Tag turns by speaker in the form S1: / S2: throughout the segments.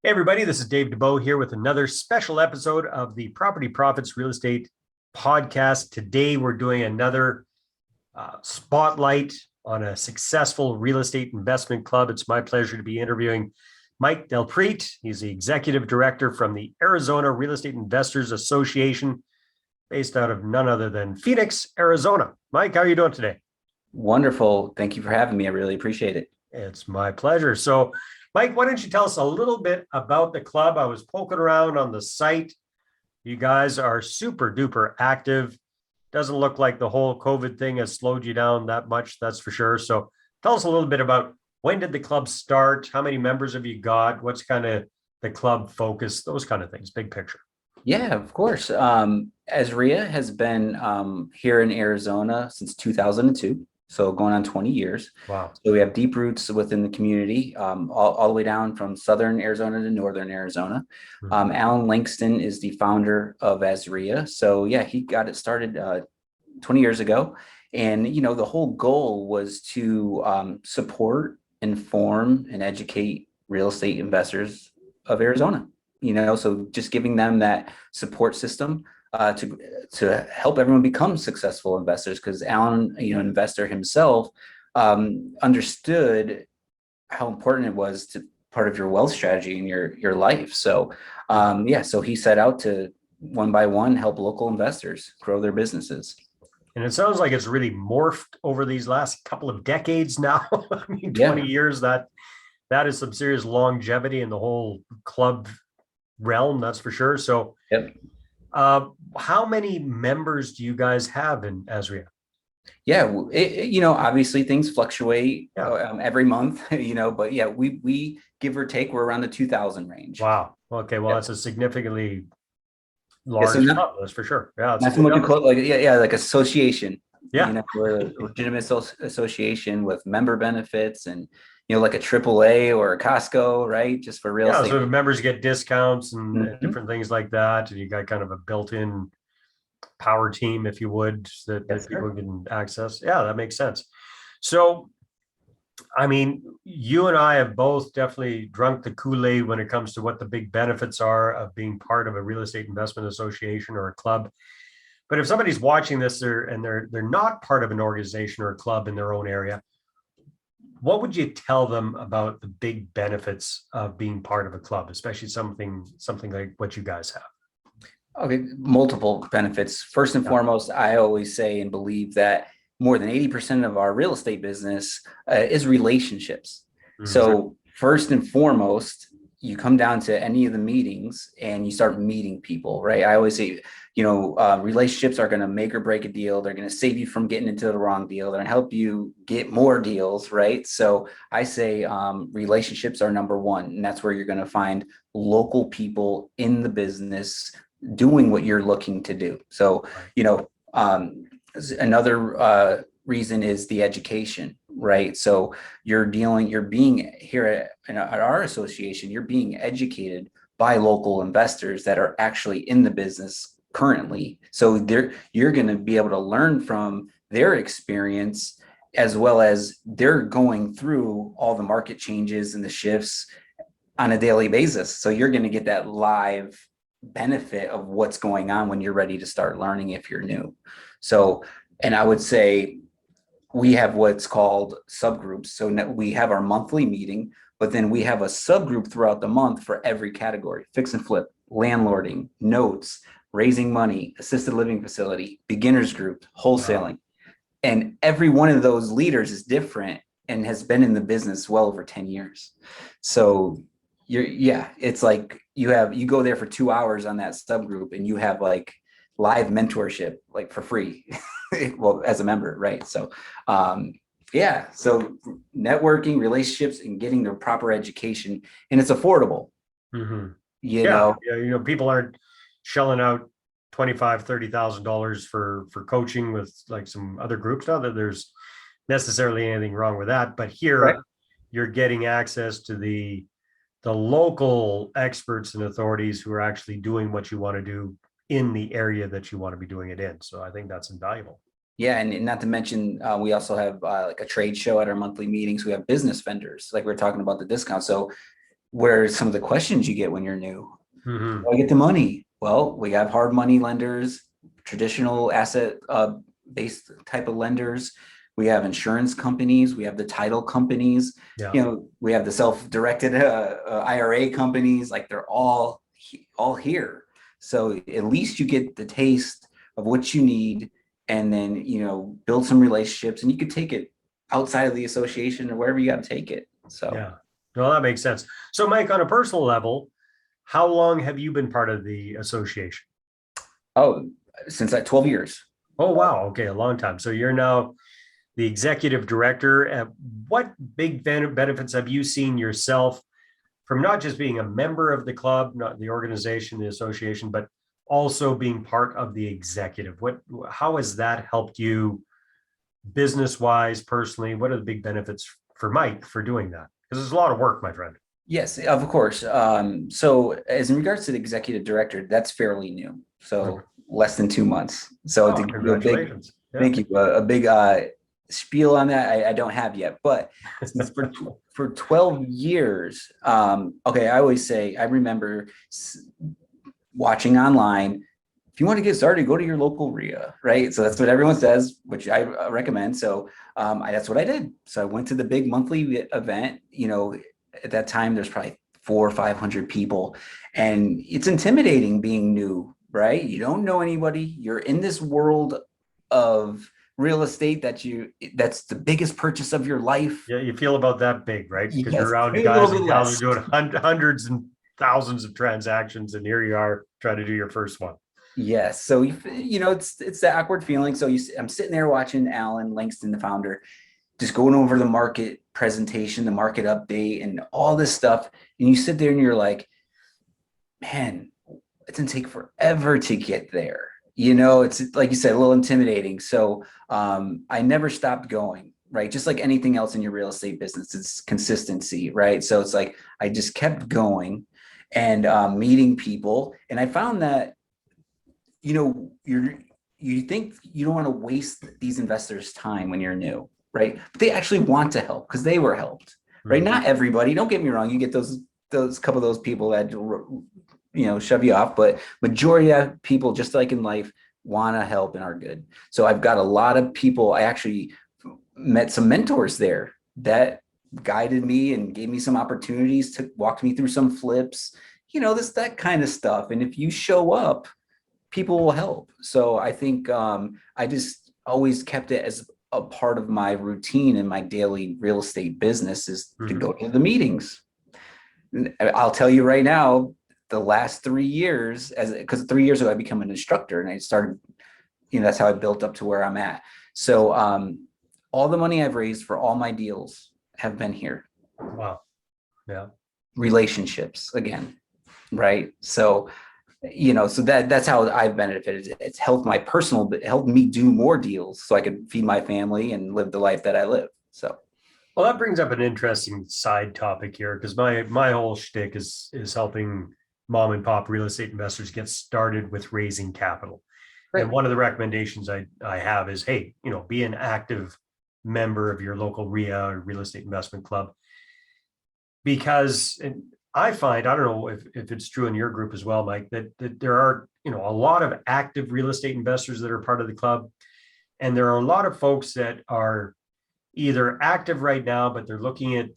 S1: Hey, everybody, this is Dave Dubeau here with another special episode of the Property Profits Real Estate Podcast. Today, we're doing another spotlight on a successful real estate investment club. It's my pleasure to be interviewing Mike Del Prete. He's the executive director from the Arizona Real Estate Investors Association, based out of none other than Phoenix, Arizona. Mike, how are you doing today?
S2: Wonderful. Thank you for having me. I really appreciate it.
S1: It's my pleasure. So, Mike, why don't you tell us a little bit about the club? I was poking around on the site. You guys are super duper active. Doesn't look like the whole COVID thing has slowed you down that much, that's for sure. So tell us a little bit about when did the club start? How many members have you got? What's kind of the club focus? Those kind of things, big picture.
S2: Yeah, of course. AZREIA has been here in Arizona since 2002. So going on 20 years.
S1: Wow.
S2: So we have deep roots within the community, all the way down from Southern Arizona to Northern Arizona. Alan Langston is the founder of AZREIA. So yeah, he got it started 20 years ago. And, you know, the whole goal was to support, inform, and educate real estate investors of Arizona. You know, so just giving them that support system to help everyone become successful investors, because Alan, you know, an investor himself, understood how important it was to part of your wealth strategy in your life. So yeah, so he set out to one by one help local investors grow their businesses.
S1: And it sounds like it's really morphed over these last couple of decades now. I mean, 20 years, that is some serious longevity in the whole club realm, that's for sure. So
S2: yep.
S1: How many members do you guys have in AZREIA?
S2: Yeah, you know, obviously things fluctuate every month, you know, but yeah, we give or take, we're around the 2,000 range.
S1: Wow. Okay. Well, that's a significantly large club, that's for sure. Yeah.
S2: That's what you call it, like association.
S1: Yeah.
S2: You know, we're a legitimate association with member benefits and, you know, like a AAA or a Costco, right? Just for real estate.
S1: So the members get discounts and different things like that. And you got kind of a built-in power team, if you would, that people can access. Yeah, that makes sense. So, I mean, you and I have both definitely drunk the Kool-Aid when it comes to what the big benefits are of being part of a real estate investment association or a club. But if somebody's watching this and they're not part of an organization or a club in their own area, what would you tell them about the big benefits of being part of a club, especially something like what you guys have?
S2: Okay, multiple benefits. First and foremost, I always say and believe that more than 80% of our real estate business is relationships. So first and foremost, you come down to any of the meetings and you start meeting people, right? I always say, you know, relationships are going to make or break a deal. They're going to save you from getting into the wrong deal. They're going to help you get more deals, right? So I say relationships are number one, and that's where you're going to find local people in the business doing what you're looking to do. So, you know, another reason is the education, right? So you're being here at our association, you're being educated by local investors that are actually in the business currently. So you're going to be able to learn from their experience, as well as they're going through all the market changes and the shifts on a daily basis. So you're going to get that live benefit of what's going on when you're ready to start learning if you're new. So, and I would say we have what's called subgroups. So we have our monthly meeting, but then we have a subgroup throughout the month for every category: fix and flip, landlording, notes, raising money, assisted living facility, beginners group, wholesaling. Wow. And every one of those leaders is different and has been in the business well over 10 years. So it's like you go there for 2 hours on that subgroup and you have like live mentorship, like for free. Well, as a member, right? So so networking, relationships, and getting the proper education, and it's affordable. You know,
S1: people aren't shelling out $25,000-$30,000 for coaching with like some other groups. Not that there's necessarily anything wrong with that, but here you're getting access to the local experts and authorities who are actually doing what you want to do in the area that you want to be doing it in. So I think that's invaluable.
S2: Yeah, and not to mention, we also have like a trade show at our monthly meetings. We have business vendors, like we we're talking about the discount. So what are some of the questions you get when you're new?
S1: Mhm.
S2: How do I get the money? Well, we have hard money lenders, traditional asset based type of lenders. We have insurance companies. We have the title companies.
S1: Yeah.
S2: You know, we have the self-directed IRA companies. Like they're all here. So at least you get the taste of what you need, and then build some relationships, and you could take it outside of the association or wherever you got to take it. So
S1: Yeah. No, that makes sense. So, Mike, on a personal level, how long have you been part of the association?
S2: oh, since 12 years.
S1: Oh, wow. Okay, a long time. So you're now the executive director. What big benefits have you seen yourself from not just being a member of the club, not the organization, the association, but also being part of the executive? How has that helped you business wise, personally? What are the big benefits for Mike for doing that? Because it's a lot of work, my friend.
S2: Yes, of course. So as in regards to the executive director, that's fairly new. So less than 2 months. So
S1: Oh,
S2: to give you a big,
S1: congratulations. Yeah.
S2: thank you, a big spiel on that, I don't have yet. But since for 12 years, okay, I always say, I remember watching online, if you want to get started, go to your local REIA, right? So that's what everyone says, which I recommend. So that's what I did. So I went to the big monthly event. At that time, there's probably 400 or 500 people, and it's intimidating being new, right? You don't know anybody. You're in this world of real estate that's the biggest purchase of your life.
S1: Yeah, you feel about that big, right? Because
S2: Yes,
S1: you're around
S2: pay a
S1: guys
S2: little
S1: and
S2: bit
S1: gals
S2: less.
S1: who are doing hundreds and thousands of transactions, and here you are trying to do your first one.
S2: Yes. So it's the awkward feeling. So I'm sitting there watching Alan Langston, the founder, just going over the market presentation, the market update, and all this stuff. And you sit there and you're like, man, it's gonna take forever to get there. It's like you said, a little intimidating. So I never stopped going, right? Just like anything else in your real estate business, it's consistency, right? So it's like I just kept going and meeting people. And I found that you think you don't want to waste these investors' time when you're new, right? But they actually want to help because they were helped, right?
S1: Mhm.
S2: Not everybody. Don't get me wrong. You get those couple of those people that shove you off, but majority of people, just like in life, want to help and are good. So I've got a lot of people. I actually met some mentors there that guided me and gave me some opportunities, to walk me through some flips, that kind of stuff. And if you show up, people will help. So I think I just always kept it as a part of my routine in my daily real estate business, is to go to the meetings. I'll tell you right now, the last 3 years, because 3 years ago I became an instructor, and I started, that's how I built up to where I'm at. So all the money I've raised for all my deals have been here.
S1: Wow. Yeah.
S2: Relationships again, right? So so that's how I've benefited. It's helped my personal, but helped me do more deals so I could feed my family and live the life that I live. So,
S1: Well, that brings up an interesting side topic here, because my whole shtick is helping mom and pop real estate investors get started with raising capital.
S2: Right.
S1: And one of the recommendations I have is, hey, be an active member of your local REIA or real estate investment club, because I find, I don't know if it's true in your group as well, Mike, that there are, a lot of active real estate investors that are part of the club. And there are a lot of folks that are either active right now, but they're looking at,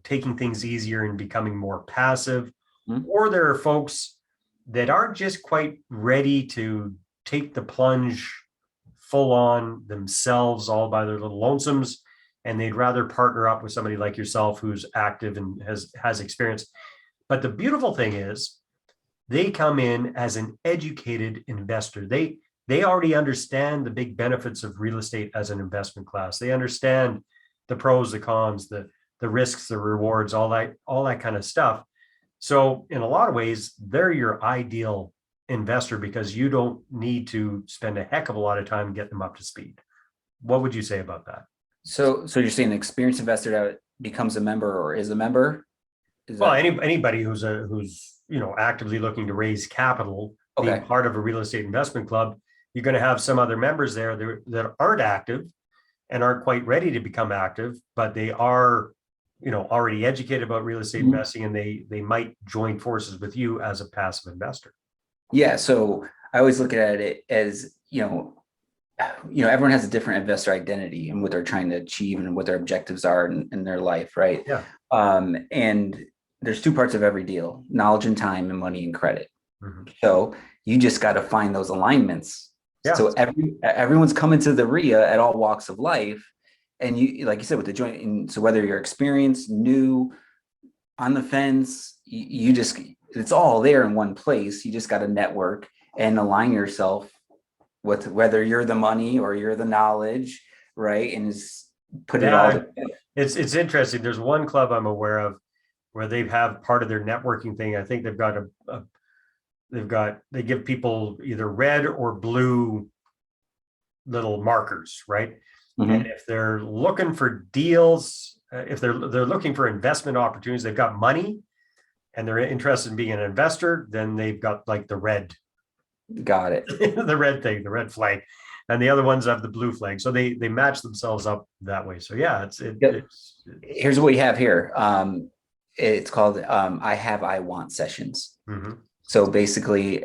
S1: taking things easier and becoming more passive. Or there are folks that aren't just quite ready to take the plunge full on themselves, all by their little lonesomes, and they'd rather partner up with somebody like yourself who's active and has experience. But the beautiful thing is, they come in as an educated investor. They already understand the big benefits of real estate as an investment class. They understand the pros, the cons, the risks, the rewards, all that kind of stuff. So in a lot of ways, they're your ideal investor, because you don't need to spend a heck of a lot of time getting them up to speed. What would you say about that?
S2: So you're saying an experienced investor that becomes a member or is a member?
S1: Well, anybody who's actively looking to raise capital, being part of a real estate investment club, you're going to have some other members there that aren't active and aren't quite ready to become active, but they are already educated about real estate investing, and they might join forces with you as a passive investor.
S2: Yeah. So I always look at it as, everyone has a different investor identity and what they're trying to achieve and what their objectives are in their life. Right.
S1: Yeah.
S2: And there's two parts of every deal: knowledge and time, and money and credit.
S1: Mm-hmm.
S2: So you just got to find those alignments.
S1: Yeah.
S2: So everyone's coming to the REIA at all walks of life. And you, like you said, with the joint, and so whether you're experienced, new, on the fence, you just, it's all there in one place. You just got to network and align yourself with whether you're the money or you're the knowledge, right? And just put it all together.
S1: It's interesting. There's one club I'm aware of where they have part of their networking thing. I think they've got they give people either red or blue little markers, right? Mm-hmm. And if they're looking for deals, if they're looking for investment opportunities, they've got money and they're interested in being an investor, then they've got like the red.
S2: Got it.
S1: The red thing, the red flag. And the other ones have the blue flag. So they match themselves up that way. So yeah,
S2: here's what we have here. It's called I want sessions. Mm-hmm. So basically,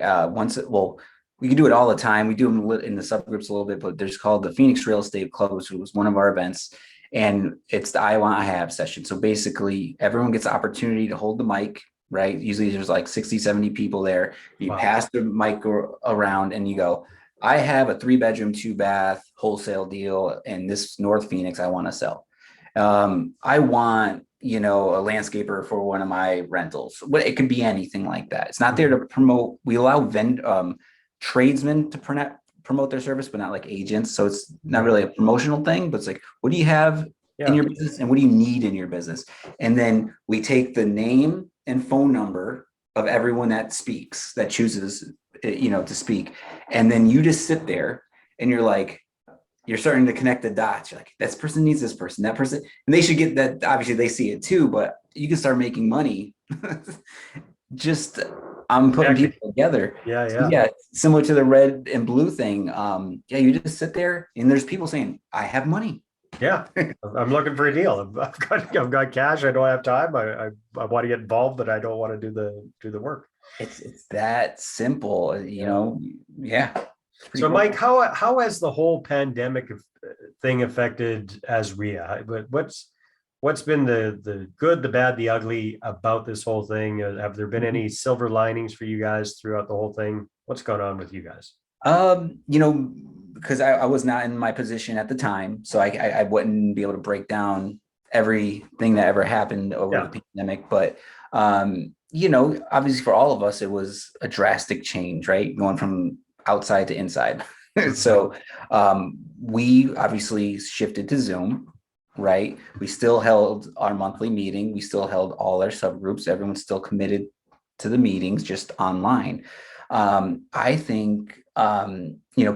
S2: we can do it all the time. We do them in the subgroups a little bit, but there's called the Phoenix Real Estate Club, which was one of our events. And it's the I have session. So basically everyone gets the opportunity to hold the mic, right? Usually there's like 60, 70 people there. You pass the mic around and you go, I have a 3-bedroom, 2-bath wholesale deal in this North Phoenix I want to sell. I want, a landscaper for one of my rentals. It could be anything like that. It's not there to promote. We allow tradesmen to promote their service, but not like agents. So it's not really a promotional thing, but it's like, what do you have in your business and what do you need in your business? And then we take the name and phone number of everyone that speaks, that chooses, to speak. And then you just sit there and you're starting to connect the dots. You're like, this person needs this person, that person, and they should get that. Obviously they see it too, but you can start making money. Just I'm putting people together. Yeah. Similar to the red and blue thing. You just sit there and there's people saying, I have money.
S1: Yeah. I'm looking for a deal. I've got cash. I don't have time. I want to get involved, but I don't want to do the work.
S2: It's that simple, Yeah.
S1: So cool. Mike, how has the whole pandemic thing affected AZREIA? But what's been the good, the bad, the ugly about this whole thing? Have there been any silver linings for you guys throughout the whole thing? What's going on with you guys?
S2: Because I was not in my position at the time, so I wouldn't be able to break down everything that ever happened over the pandemic. But obviously for all of us, it was a drastic change, right? Going from outside to inside. So we obviously shifted to Zoom, right? We still held our monthly meeting. We still held all our subgroups. Everyone's still committed to the meetings, just online. I think,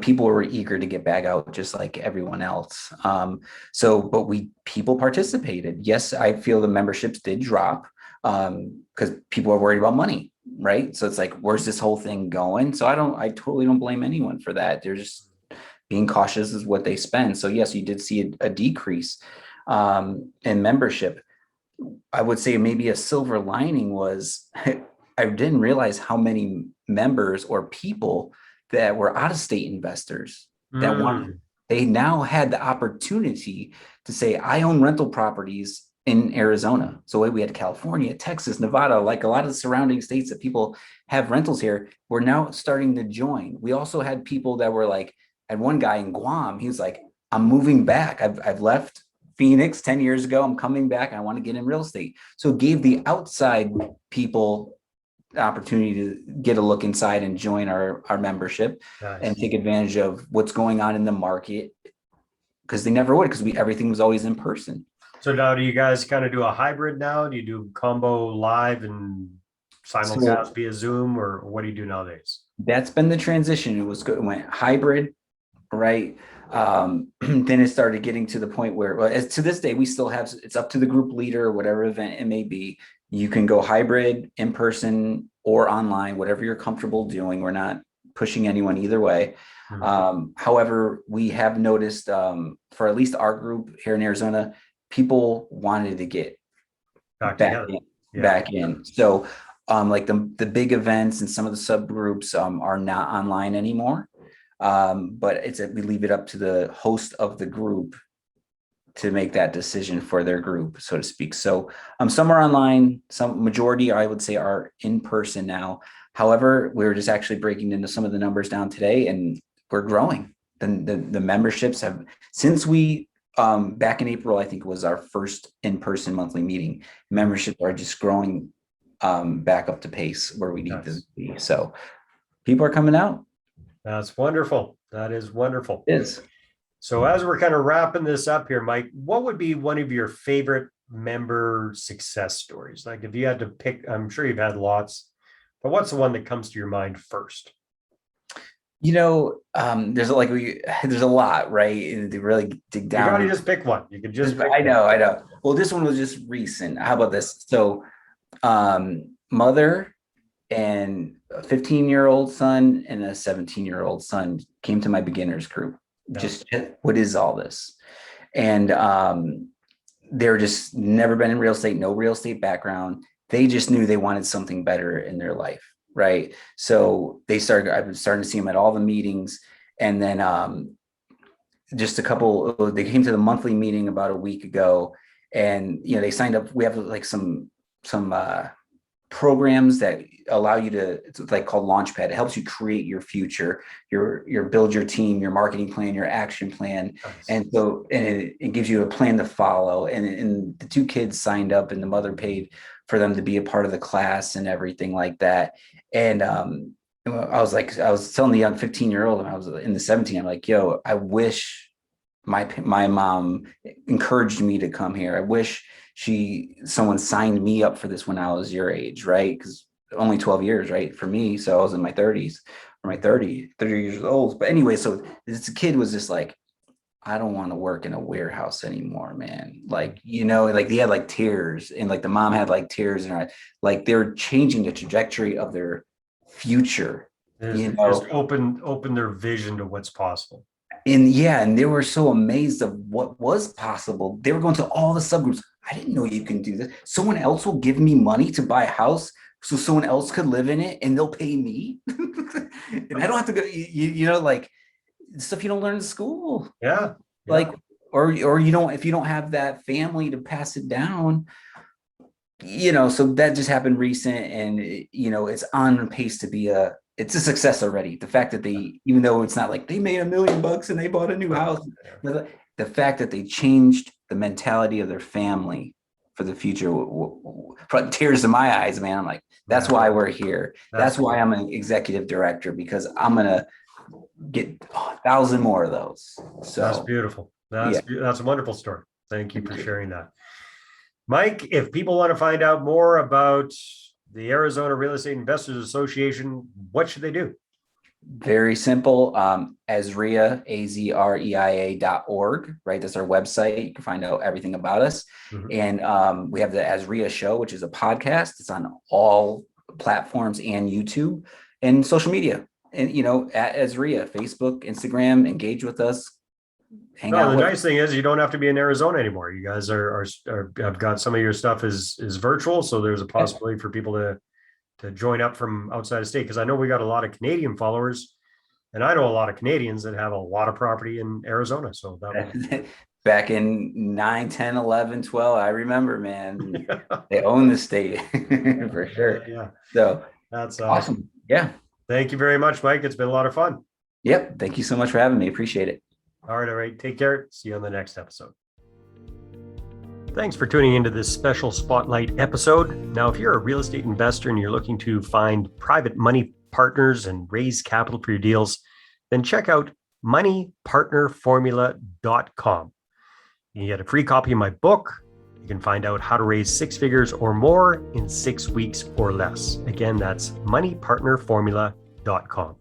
S2: people were eager to get back out just like everyone else. But people participated. Yes, I feel the memberships did drop because people are worried about money. Right. So it's like, where's this whole thing going? So I totally don't blame anyone for that. They're just being cautious is what they spend. So yes, you did see a decrease in membership. I would say maybe a silver lining was I didn't realize how many members or people that were out-of-state investors that they now had the opportunity to say, I own rental properties in Arizona. So we had California, Texas, Nevada, like a lot of the surrounding states that people have rentals here. We're now starting to join. We also had people that were like, had one guy in Guam, he was like, I'm moving back. I've left Phoenix 10 years ago. I'm coming back. I want to get in real estate. So it gave the outside people the opportunity to get a look inside and join our membership. Nice. And take advantage of what's going on in the market, because they never would, because everything was always in person.
S1: So now do you guys kind of do a hybrid now? Do you do combo live and simulcast via Zoom, or what do you do nowadays?
S2: That's been the transition. It was good. It went hybrid, right? Then it started getting to the point where, to this day, we still have, it's up to the group leader or whatever event it may be. You can go hybrid, in person, or online, whatever you're comfortable doing. We're not pushing anyone either way. Mm-hmm. However, we have noticed for at least our group here in Arizona, people wanted to get
S1: back
S2: back
S1: together.
S2: in,
S1: Yeah.
S2: back in. So like the big events and some of the subgroups are not online anymore. But we leave it up to the host of the group to make that decision for their group, so to speak. So some are online, some majority I would say are in person now. However, we're just actually breaking into some of the numbers down today, and we're growing. The memberships have, since we back in April, I think was our first in-person monthly meeting, memberships are just growing back up to pace where we need to be. So people are coming out.
S1: That's wonderful. That is wonderful.
S2: It is.
S1: So as we're kind of wrapping this up here, Mike, what would be one of your favorite member success stories? Like if you had to pick, I'm sure you've had lots, but what's the one that comes to your mind first?
S2: There's there's a lot, right? And to really dig down.
S1: You can only just pick one. You could just pick
S2: I know. Well, this one was just recent. How about this? So mother and a 15-year-old son and a 17-year-old son came to my beginners group. Yeah. Just what is all this? And they're just never been in real estate, no real estate background. They just knew they wanted something better in their life, right? So I've been starting to see them at all the meetings. And then just they came to the monthly meeting about a week ago, and they signed up. We have like some programs that allow you to, it's like called Launchpad. It helps you create your future, your build your team, your marketing plan, your action plan. Nice. And so, and it gives you a plan to follow. And the two kids signed up, and the mother paid for them to be a part of the class and everything like that. And I was telling the young 15-year-old, and I was in the 17, I'm like, yo, I wish my mom encouraged me to come here. I wish someone signed me up for this when I was your age, right? Because only 12 years, right? For me. So I was in my 30s, or my 30 years old. But anyway, so this kid was just like, I don't want to work in a warehouse anymore, man. Like, like they had like tears, and like the mom had like tears, and like they're changing the trajectory of their future.
S1: Just open their vision to what's possible.
S2: And they were so amazed of what was possible. They were going to all the subgroups. I didn't know you can do this. Someone else will give me money to buy a house so someone else could live in it, and they'll pay me. And I don't have to go, like stuff you don't learn in school.
S1: Yeah.
S2: Like, or if you don't have that family to pass it down, so that just happened recent, and it's on pace to be it's a success already. The fact that even though it's not like they made $1 million and they bought a new house, the fact that they changed the mentality of their family for the future brought tears to my eyes, man. I'm like, that's why we're here. That's why I'm an executive director, because I'm going to get 1,000 more of those. So
S1: that's beautiful. That's a wonderful story. Thank you for sharing that. Mike, if people want to find out more about the Arizona Real Estate Investors Association, what should they do?
S2: Very simple. AZREIA, AZREIA.org, right? That's our website. You can find out everything about us. Mm-hmm. And we have the AZREIA show, which is a podcast. It's on all platforms and YouTube and social media. And, at AZREIA, Facebook, Instagram, engage with us.
S1: The nice thing is you don't have to be in Arizona anymore. You guys have got some of your stuff is virtual. So there's a possibility for people to join up from outside of state. Because I know we got a lot of Canadian followers, and I know a lot of Canadians that have a lot of property in Arizona. So that
S2: back in 9, 10, 11, 12, I remember, man, they own the state for sure.
S1: Yeah.
S2: So
S1: that's
S2: awesome. Yeah.
S1: Thank you very much, Mike. It's been a lot of fun.
S2: Yep. Thank you so much for having me. Appreciate it.
S1: All right. Take care. See you on the next episode. Thanks for tuning into this special Spotlight episode. Now, if you're a real estate investor and you're looking to find private money partners and raise capital for your deals, then check out moneypartnerformula.com. You can get a free copy of my book. You can find out how to raise 6 figures or more in 6 weeks or less. Again, that's moneypartnerformula.com.